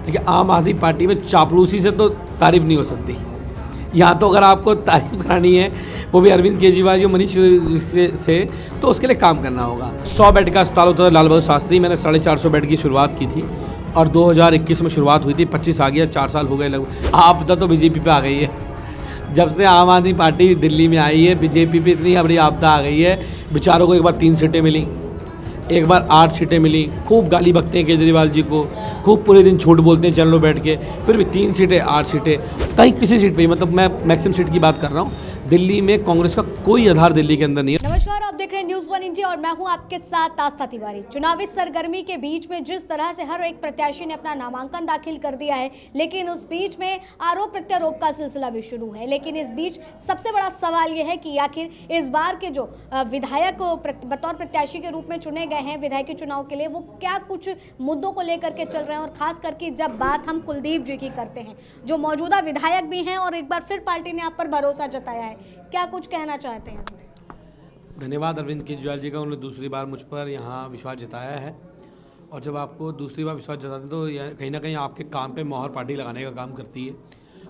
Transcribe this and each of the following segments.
देखिए, आम आदमी पार्टी में चापलूसी से तो तारीफ नहीं हो सकती। यहाँ तो अगर आपको तारीफ करानी है वो भी अरविंद केजरीवाल जी मनीष से, तो उसके लिए काम करना होगा। 100 बेड का अस्पताल होता है लाल बहादुर शास्त्री, मैंने 450 बेड की शुरुआत की थी और 2021 में शुरुआत हुई थी, 25 आ गया, 4 साल हो गए लगभग। आपदा तो बीजेपी पे आ गई है। जब से आम आदमी पार्टी दिल्ली में आई है, बीजेपी पे इतनी बड़ी आपदा आ गई है। बेचारों को एक बार 3 सीटें मिली, एक बार 8 सीटें मिली, खूब गाली बकते हैं केजरीवाल जी को, खूब पूरे दिन झूठ बोलते हैं चैनलों बैठ के, फिर भी 3 सीटें 8 सीटें, कहीं किसी सीट पे ही, मतलब मैं मैक्सिमम सीट की बात कर रहा हूँ। दिल्ली में कांग्रेस का कोई आधार दिल्ली के अंदर नहीं है। नमस्कार, आप देख रहे हैं न्यूज़ 1 इंडिया और मैं हूं आपके साथ आस्था तिवारी। चुनावी सरगर्मी के बीच में जिस तरह से हर एक प्रत्याशी ने अपना नामांकन दाखिल कर दिया है, लेकिन उस बीच में आरोप प्रत्यारोप का सिलसिला भी शुरू है। लेकिन इस बीच सबसे बड़ा सवाल यह है कि आखिर इस बार के जो विधायक बतौर प्रत्याशी के रूप में चुने गए हैं विधायकी चुनाव के लिए, वो क्या कुछ मुद्दों को लेकर के चल रहे हैं। और खास करके जब बात हम कुलदीप जी की करते हैं, जो मौजूदा विधायक भी हैं और एक बार फिर पार्टी ने आप पर भरोसा जताया है, क्या कुछ कहना चाहते हैं? धन्यवाद अरविंद केजरीवाल जी का, उन्होंने दूसरी बार मुझ पर यहाँ विश्वास जताया है। और जब आपको दूसरी बार विश्वास जताते हैं तो कहीं ना कहीं आपके काम पे मोहर पार्टी लगाने का काम करती है।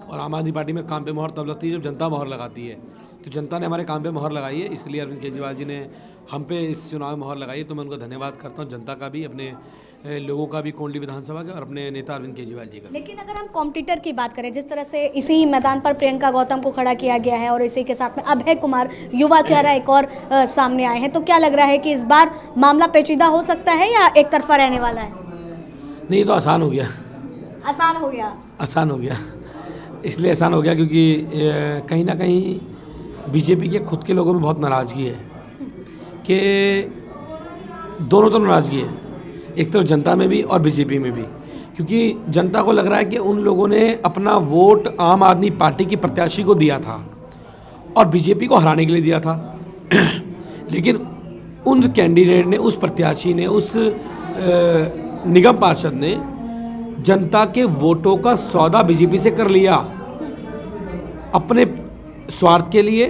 और आम आदमी पार्टी में काम पे मोहर तब लगती है जब जनता मोहर लगाती है। तो जनता ने हमारे काम पे मोहर लगाई है, इसलिए अरविंद केजरीवाल जी ने हम पे इस चुनाव में मोहर लगाई है। तो मैं उनका धन्यवाद करता हूँ, जनता का भी, अपने लोगों का भी, कोंडली विधानसभा के, और अपने नेता अरविंद केजरीवाल जी का। लेकिन अगर हम कॉम्पिटिटर की बात करें, जिस तरह से इसी मैदान पर प्रियंका गौतम को खड़ा किया गया है और इसी के साथ में अभय कुमार युवा चेहरा एक और सामने आए हैं, तो क्या लग रहा है कि इस बार मामला पेचीदा हो सकता है या एक तरफा रहने वाला है? नहीं, तो आसान हो गया। आसान हो गया? आसान हो गया। इसलिए आसान हो गया क्योंकि कहीं ना कहीं बीजेपी के खुद के लोगों में बहुत नाराज़गी है, कि दोनों तो नाराज़गी है, एक तरफ जनता में भी और बीजेपी में भी। क्योंकि जनता को लग रहा है कि उन लोगों ने अपना वोट आम आदमी पार्टी की प्रत्याशी को दिया था और बीजेपी को हराने के लिए दिया था। लेकिन उन कैंडिडेट ने, उस प्रत्याशी ने, उस निगम पार्षद ने जनता के वोटों का सौदा बीजेपी से कर लिया अपने स्वार्थ के लिए,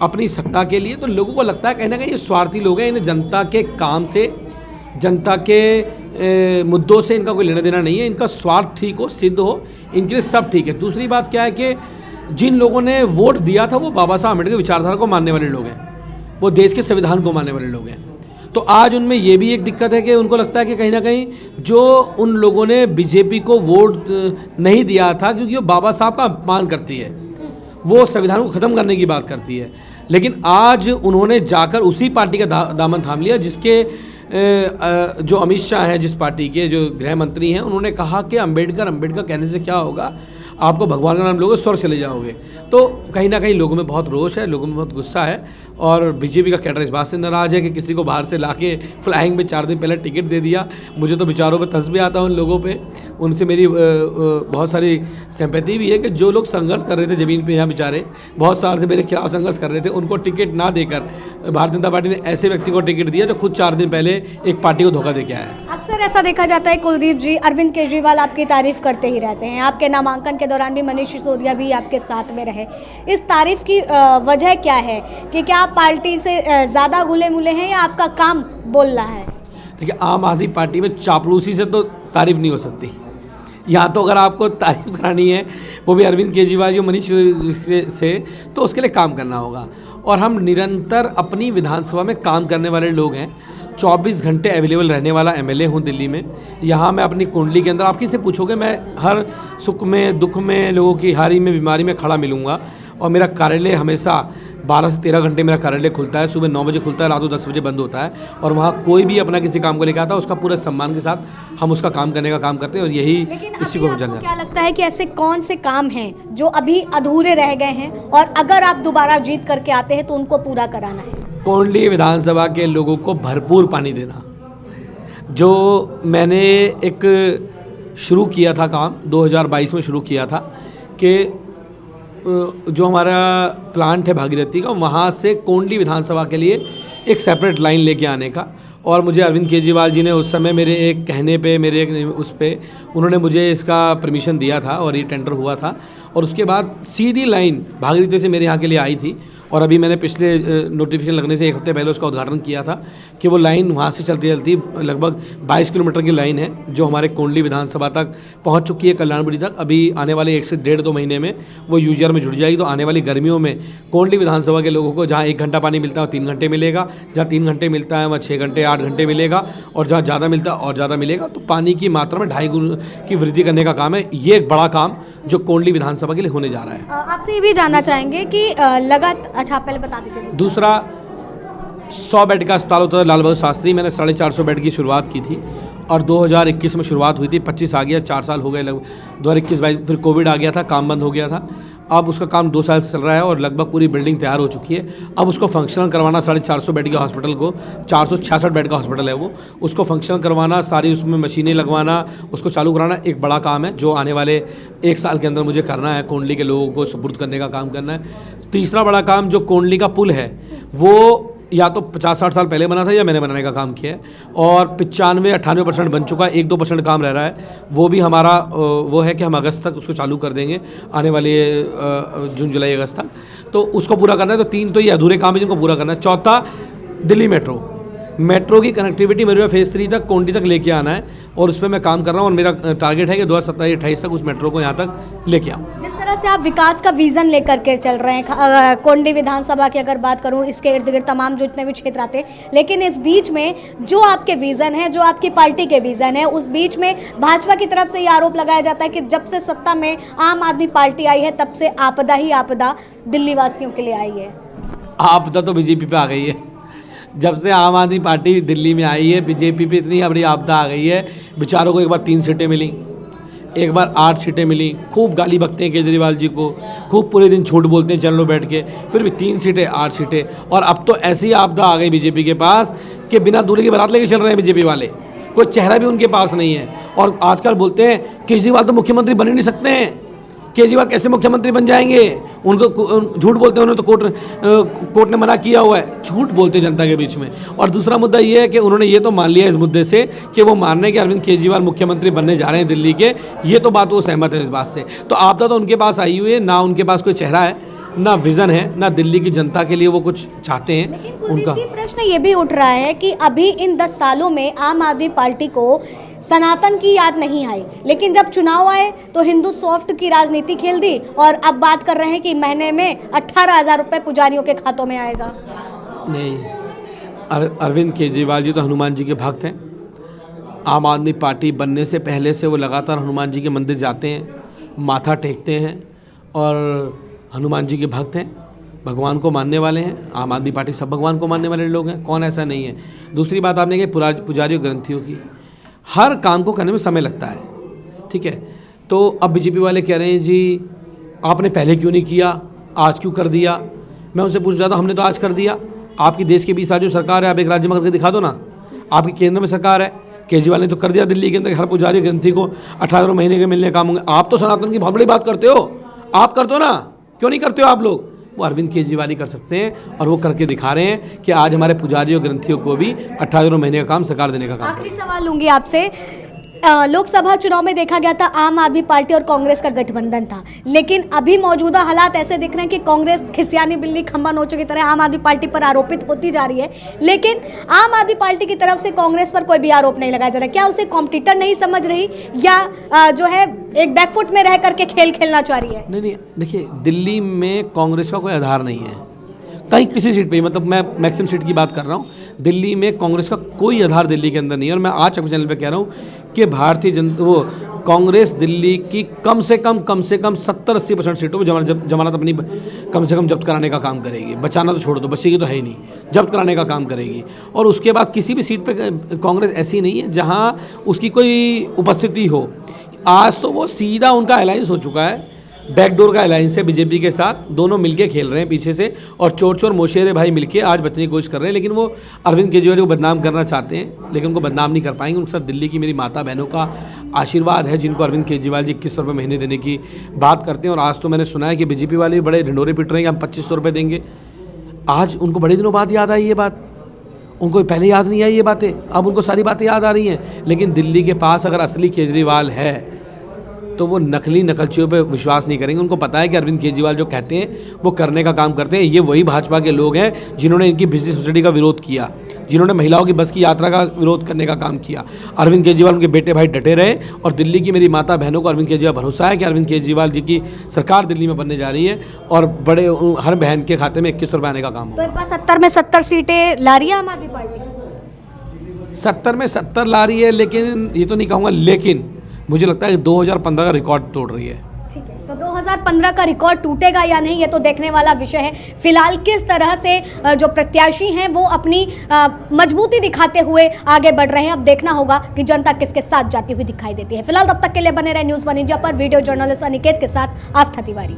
अपनी सत्ता के लिए। तो लोगों को लगता है कहीं ना कहीं ये स्वार्थी लोग हैं, इन्हें जनता के काम से, जनता के मुद्दों से इनका कोई लेना देना नहीं है। इनका स्वार्थ ठीक हो, सिद्ध हो, इनके लिए सब ठीक है। दूसरी बात क्या है कि जिन लोगों ने वोट दिया था वो बाबा साहब अम्बेडकर विचारधारा को मानने वाले लोग हैं, वो देश के संविधान को मानने वाले लोग हैं। तो आज उनमें ये भी एक दिक्कत है कि उनको लगता है कि कहीं ना कहीं जो उन लोगों ने बीजेपी को वोट नहीं दिया था, क्योंकि वो बाबा साहब का अपमान करती है, वो संविधान को ख़त्म करने की बात करती है। लेकिन आज उन्होंने जाकर उसी पार्टी का दामन थाम लिया जिसके जो अमित शाह हैं, जिस पार्टी के जो गृह मंत्री हैं, उन्होंने कहा कि अंबेडकर कहने से क्या होगा, आपको भगवान का नाम लोगे स्वर्ग चले जाओगे। तो कहीं ना कहीं लोगों में बहुत रोष है, लोगों में बहुत गुस्सा है। और बीजेपी का कैडर इस बात से नाराज़ है कि किसी को बाहर से लाके फ्लाइंग में 4 दिन पहले टिकट दे दिया। मुझे तो विचारों पे तरस भी आता है उन लोगों पे, उनसे मेरी बहुत सारी सिंपैथी भी है कि जो लोग संघर्ष कर रहे थे ज़मीन पे, यहाँ बेचारे बहुत साल से मेरे खिलाफ संघर्ष कर रहे थे, उनको टिकट ना देकर भारतीय जनता पार्टी ने ऐसे व्यक्ति को टिकट दिया जो खुद 4 दिन पहले एक पार्टी को धोखा दे के आया है। अक्सर ऐसा देखा जाता है कुलदीप जी, अरविंद केजरीवाल आपकी तारीफ करते ही रहते हैं। आपके नामांकन के दौरान भी मनीष सिसोदिया भी आपके साथ में रहे। इस तारीफ की वजह क्या है कि क्या आप पार्टी से ज़्यादा घुले मिले हैं या आपका काम बोल रहा है? देखिए, आम आदमी पार्टी में चापलूसी से तो तारीफ नहीं हो सकती। यहाँ तो अगर आपको तारीफ करानी है वो भी अरविंद केजरीवाल जी मनीष से, तो उसके लिए काम करना होगा। और हम निरंतर अपनी विधानसभा में काम करने वाले लोग हैं। 24 घंटे अवेलेबल रहने वाला एमएलए हूँ दिल्ली में। यहाँ मैं अपनी कुंडली के अंदर, आप किससे पूछोगे, मैं हर सुख में, दुख में, लोगों की हारी में, बीमारी में खड़ा मिलूँगा। और मेरा कार्यालय हमेशा 12 से 13 घंटे मेरा कार्यालय खुलता है। सुबह 9 बजे खुलता है, रात को 10 बजे बंद होता है। और वहाँ कोई भी अपना किसी काम को लेकर आता है, उसका पूरे सम्मान के साथ हम उसका काम करने का काम करते हैं। और यही इसी को जाना। क्या लगता है कि ऐसे कौन से काम हैं जो अभी अधूरे रह गए हैं और अगर आप दोबारा जीत करके आते हैं तो उनको पूरा कराना है? कोंडली विधानसभा के लोगों को भरपूर पानी देना, जो मैंने एक शुरू किया था काम 2022 में शुरू किया था, कि जो हमारा प्लांट है भागीरथी का, वहाँ से कोंडली विधानसभा के लिए एक सेपरेट लाइन लेके आने का। और मुझे अरविंद केजरीवाल जी ने उस समय मेरे एक कहने पे, मेरे एक उस पे उन्होंने मुझे इसका परमिशन दिया था और ये टेंडर हुआ था। और उसके बाद सीधी लाइन भागीरथी से मेरे यहाँ के लिए आई थी और अभी मैंने पिछले नोटिफिकेशन लगने से एक हफ्ते पहले उसका उद्घाटन किया था कि वो लाइन वहाँ से चलती चलती लगभग 22 किलोमीटर की लाइन है जो हमारे कोंडली विधानसभा तक पहुँच चुकी है, कल्याणपुरी तक। अभी आने वाले 1 से 1.5-2 महीने में वो यूजीआर में जुड़ जाएगी। तो आने वाली गर्मियों में कोंडली विधानसभा के लोगों को जहाँ 1 घंटा पानी मिलता है 3 घंटे मिलेगा, जहाँ 3 घंटे मिलता है वहाँ 6 घंटे 8 घंटे मिलेगा, और जहाँ ज़्यादा मिलता है और ज़्यादा मिलेगा। तो पानी की मात्रा में 2.5 गुना की वृद्धि करने का काम है। ये एक बड़ा काम जो कोंडली विधानसभा के लिए होने जा रहा है। आपसे ये भी जानना चाहेंगे कि अच्छा पहले बता दीजिए। दूसरा, 100 बेड का अस्पताल होता है लाल बहादुर शास्त्री, मैंने 450 बेड की शुरुआत की थी और 2021 में शुरुआत हुई थी, 25 आ गया, 4 साल हो गए लगभग, 2021-22 फिर कोविड आ गया था, काम बंद हो गया था। अब उसका काम 2 साल से चल रहा है और लगभग पूरी बिल्डिंग तैयार हो चुकी है। अब उसको फंक्शनल करवाना, 450 बेड के हॉस्पिटल को, 466 बेड का हॉस्पिटल है वो, उसको फंक्शनल करवाना, सारी उसमें मशीनें लगवाना, उसको चालू कराना एक बड़ा काम है जो आने वाले 1 साल के अंदर मुझे करना है। कोंडली के लोगों को सुपुर्द करने का काम करना है। तीसरा बड़ा काम जो कोंडली का पुल है वो या तो 50-60 साल पहले बना था या मैंने बनाने का काम किया है, और 95-98% बन चुका है, 1-2% काम रह रहा है। वो भी हमारा वो है कि हम अगस्त तक उसको चालू कर देंगे, आने वाले जून जुलाई अगस्त तक। तो उसको पूरा करना है। तो 3 तो ये अधूरे काम है जिनको पूरा करना है। चौथा, दिल्ली मेट्रो की कनेक्टिविटी मेरे फेज़ 3 तक कोंडली तक लेके आना है और उस पर मैं काम कर रहा हूँ। और मेरा टारगेट है कि 2027-28 तक उस मेट्रो को यहाँ तक लेके आऊँ। जिस तरह से आप विकास का विजन लेकर के चल रहे हैं, कोंडली विधानसभा की अगर बात करूं, इसके इर्द गिर्द तमाम जितने भी क्षेत्र आते हैं, लेकिन इस बीच में जो आपके विजन है, जो आपकी पार्टी के विजन है, उस बीच में भाजपा की तरफ से ये आरोप लगाया जाता है कि जब से सत्ता में आम आदमी पार्टी आई है तब से आपदा ही आपदा दिल्ली वासियों के लिए आई है। आपदा तो बीजेपी पे आ गई है। जब से आम आदमी पार्टी दिल्ली में आई है, बीजेपी पे इतनी बड़ी आपदा आ गई है। बेचारों को एक बार 3 सीटें मिली, एक बार 8 सीटें मिली, खूब गाली बकते हैं केजरीवाल जी को, खूब पूरे दिन झूठ बोलते हैं चल लो बैठ के, फिर भी 3 सीटें 8 सीटें। और अब तो ऐसी आपदा आ गई बीजेपी के पास कि बिना दूल्हे की बारात लेके चल रहे हैं बीजेपी वाले, कोई चेहरा भी उनके पास नहीं है। और आजकल बोलते हैं केजरीवाल तो मुख्यमंत्री बन ही नहीं सकते हैं, केजरीवाल कैसे मुख्यमंत्री बन जाएंगे, उनको झूठ बोलते हैं, उन्होंने तो कोर्ट ने मना किया हुआ है। झूठ बोलते जनता के बीच में। और दूसरा मुद्दा ये है कि उन्होंने ये तो मान लिया इस मुद्दे से कि वो मान रहे हैं कि अरविंद केजरीवाल मुख्यमंत्री बनने जा रहे हैं दिल्ली के, ये तो बात वो सहमत है इस बात से। तो आपदा तो उनके पास आई हुई है, ना उनके पास कोई चेहरा है, ना विजन है, ना दिल्ली की जनता के लिए वो कुछ चाहते हैं। उनका प्रश्न ये भी उठ रहा है कि अभी इन 10 सालों में आम आदमी पार्टी को सनातन की याद नहीं आई, लेकिन जब चुनाव आए तो हिंदू सॉफ्ट की राजनीति खेल दी और अब बात कर रहे हैं कि महीने में 18,000 रुपये पुजारियों के खातों में आएगा। नहीं, अरविंद केजरीवाल जी तो हनुमान जी के भक्त हैं। आम आदमी पार्टी बनने से पहले से वो लगातार हनुमान जी के मंदिर जाते हैं, माथा टेकते हैं और हनुमान जी के भक्त हैं, भगवान को मानने वाले हैं। आम आदमी पार्टी सब भगवान को मानने वाले लोग हैं, कौन ऐसा नहीं है। दूसरी बात आपने कही पुजारियों ग्रंथियों की, हर काम को करने में समय लगता है, ठीक है। तो अब बीजेपी वाले कह रहे हैं जी आपने पहले क्यों नहीं किया, आज क्यों कर दिया। मैं उनसे पूछ रहा था, हमने तो आज कर दिया। आपकी देश के 20 राज्यों सरकार है, आप एक राज्य में करके दिखा दो ना। आपकी केंद्र में सरकार है, केजरीवाल ने तो कर दिया दिल्ली के अंदर हर पुजारी ग्रंथी को 18 महीने के मिलने काम होंगे। आप तो सनातन की बहुत बड़ी बात करते हो, आप कर दो ना, क्यों नहीं करते हो आप लोग। वो अरविंद केजरीवाल ही कर सकते हैं और वो करके दिखा रहे हैं कि आज हमारे पुजारियों ग्रंथियों को भी 18 महीने का काम सरकार देने का काम। आखिरी सवाल लूंगी आपसे। लोकसभा चुनाव में देखा गया था आम आदमी पार्टी और कांग्रेस का गठबंधन था, लेकिन अभी मौजूदा हालात ऐसे दिख रहे हैं कि कांग्रेस खिसियानी बिल्ली खंबा नोचों की तरह आम आदमी पार्टी पर आरोपित होती जा रही है, लेकिन आम आदमी पार्टी की तरफ से कांग्रेस पर कोई भी आरोप नहीं लगाया जा रहा। क्या उसे कॉम्पिटिटर नहीं समझ रही या जो है एक बैकफुट में रह करके खेल खेलना चाह रही है? नहीं, देखिए दिल्ली में कांग्रेस का कोई आधार नहीं है कहीं किसी सीट पे, मतलब मैं मैक्सिमम सीट की बात कर रहा हूँ। दिल्ली में कांग्रेस का कोई आधार दिल्ली के अंदर नहीं है। और मैं आज अपने चैनल पे कह रहा हूँ कि भारतीय जनता वो कांग्रेस दिल्ली की कम से कम 70-80% सीटों पर जमानत अपनी कम से कम जब्त कराने का काम करेगी। बचाना तो छोड़ दो, बचेगी तो है ही नहीं, जब्त कराने का काम करेगी। और उसके बाद किसी भी सीट पर कांग्रेस ऐसी नहीं है जहाँ उसकी कोई उपस्थिति हो। आज तो वो सीधा उनका अलायंस हो चुका है, बैकडोर का अलायंस है बीजेपी के साथ, दोनों मिलके खेल रहे हैं पीछे से और चोर मोशेरे भाई मिलके आज बचने की कोशिश कर रहे हैं। लेकिन वो अरविंद केजरीवाल को बदनाम करना चाहते हैं, लेकिन उनको बदनाम नहीं कर पाएंगे। उनके साथ दिल्ली की मेरी माता बहनों का आशीर्वाद है जिनको अरविंद केजरीवाल जी 2100 रुपये महीने देने की बात करते हैं। और आज तो मैंने सुना है कि बीजेपी वाले बड़े ढिंडोरे पिट रहे हैं कि हम 2500 रुपये देंगे। आज उनको बड़े दिनों बाद याद आई ये बात, उनको पहले याद नहीं आई ये बातें, अब उनको सारी बातें याद आ रही हैं। लेकिन दिल्ली के पास अगर असली केजरीवाल है तो वो नकली नकलचियों पे विश्वास नहीं करेंगे। उनको पता है कि अरविंद केजरीवाल जो कहते हैं वो करने का काम करते हैं। ये वही भाजपा के लोग हैं जिन्होंने इनकी बिजली सब्सिडी का विरोध किया, जिन्होंने महिलाओं की बस की यात्रा का विरोध करने का काम किया। अरविंद केजरीवाल, उनके बेटे भाई डटे रहे और दिल्ली की मेरी माता बहनों को अरविंद केजरीवाल भरोसा है कि अरविंद केजरीवाल जी की सरकार दिल्ली में बनने जा रही है और बड़े हर बहन के खाते में 21 रुपये आने का काम तो होगा। इस बार 70 में 70 सीटें ला रही है आम आदमी पार्टी? 70 में 70 ला रही है, लेकिन ये तो नहीं कहूँगा, लेकिन मुझे लगता है कि 2015 का रिकॉर्ड तोड़ रही है। ठीक है, तो 2015 का रिकॉर्ड टूटेगा या नहीं ये तो देखने वाला विषय है। फिलहाल किस तरह से जो प्रत्याशी हैं वो अपनी मजबूती दिखाते हुए आगे बढ़ रहे हैं, अब देखना होगा कि जनता किसके साथ जाती हुई दिखाई देती है। फिलहाल तब तक के लिए बने रहे न्यूज़ 1 इंडिया पर। वीडियो जर्नलिस्ट अनिकेत के साथ आस्था तिवारी।